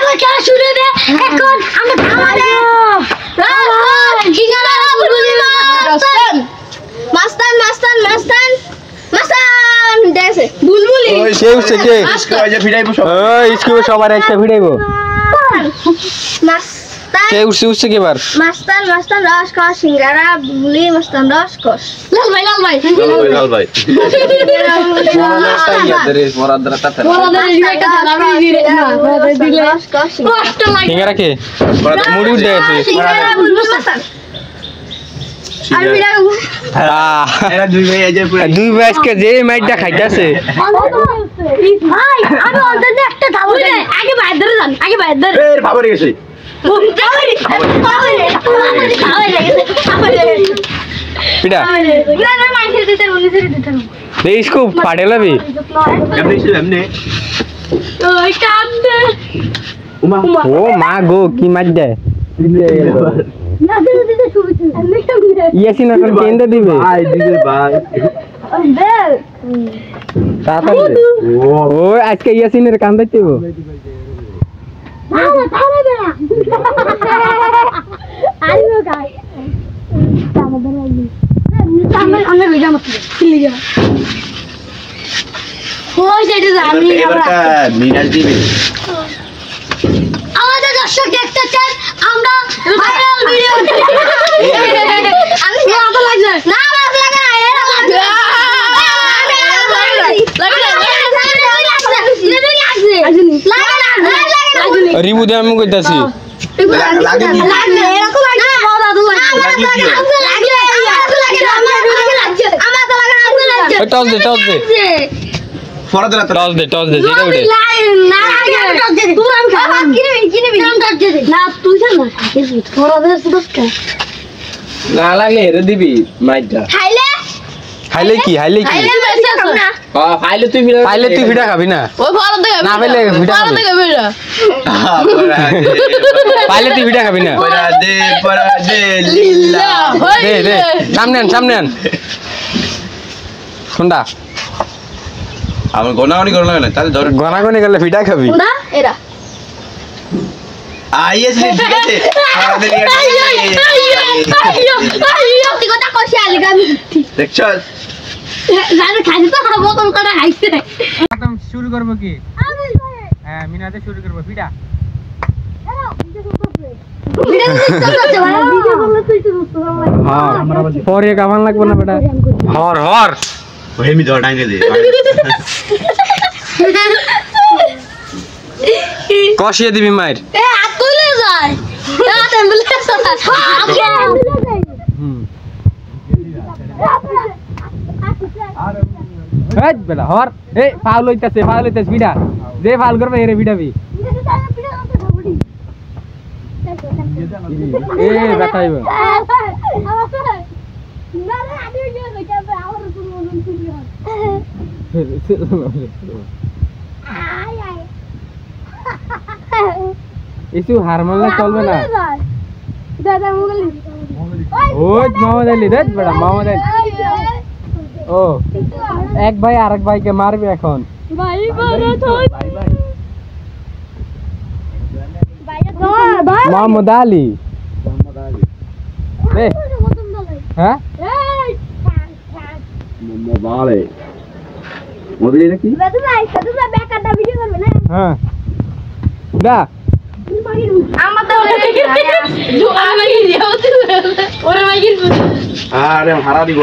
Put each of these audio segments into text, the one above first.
এখন খেলা শুরু হবে এখন আমরা আমাদের জিগারা বুলবুলি মাস্তান মাস্তান মাস্তান মাস্তান মাস্তান দেশে বুলবুলি ওই কে উঠছে কে ওই যে ভিড়াইবো সব ওই স্কুলে সবার একটা ভিড়াইবো মাস্তান কে উঠছে কে বার মাস্তান মাস্তান রস কস সিঙ্গারা বুলবুলি মাস্তান রস কস লাল ভাই লাল ভাই সিঙ্গারা কে মুড়ি উঠে আছে সিঙ্গারা বুলবুলি মাস্তান দুই ভাই আজকে যে মাইটটা খাইতেছে ভাই আমি অন্তত একটা ধাবো আগে বাইরে ধরে যান আগে বাইরে ধরে এর ভাবরে গেছে পিটা দেই স্কুপ পাড়ে লাবি এমনি ও মা গো কি মাছ দেয় ইয়াসিন এখন কেন্দ্র দিবে তাড়াতাড়ি ও আজকে ইয়াসিনের কান্দাই দেব আমাদের দর্শক দেখতে চান আমরা ভাইরাল ভিডিও আমি ভালো লাগছে না ভালো লাগে না এরা লাগছে রিবু দে আমি কইতাছি টস দে টস দে যেটা উঠে না লাগলে হেরে দিবি মাইটা খাইলে কি খাইলে তুই ভিড়া খাবি না না পাইলে ভিড়া খাবি পাইলে তুই ভিড়া খাবি না দে সামনে আন কোনটা আমার গনাগনি করলে না তাহলে ধর গনাগনি করলে ভিড়া খাবি না এরা আইএস ঠিক আছে কথা কইছি আলগামি দেখছস জানে খাইতে তো খাবো কোন কোন খাইছে একদম শুরু করব কি হ্যাঁ মিনাতে শুরু করব ভিড়া পরে কামান লাগবে না বেটা হর হেমি ধর ডাঙ্গে দে কষিয়ে দিবি মাইর এ হাত তুলে যায় এ হাত অ্যাম্বুলেন্স এই বেটা হর এই ফাউল হইতাছে ভিড়া যে ফাউল করবে এরে ভিড়াবি এ বাতাইব ইসু হারমোনলে চলবে না ওই মোহাম্মদ আলী দেখ বেটা মোহাম্মদ আলী ও এক ভাই আরেক ভাইকে মারবে এখন ভাই মোহাম্মদ আলী হ্যাঁ হ্যাঁ দা হারা দিব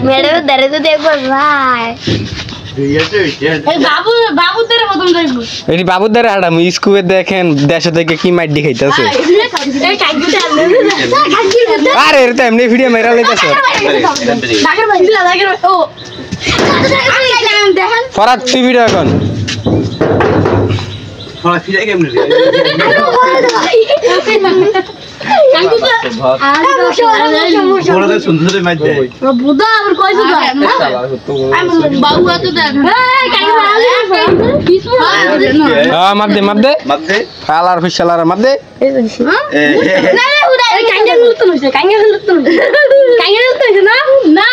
মেরে ধরে তো দেখবো ভাই বাবুর দ্বারা আড়াম স্কুলে দেখেন দেশ থেকে কি মাইট খাইতেছে আরে এর তো এমনি ভিডিও মেরা লাইতেছে ফরাত তুই ভিডিও এখন মাপ দে ফালার ফিসালার মাপ দে না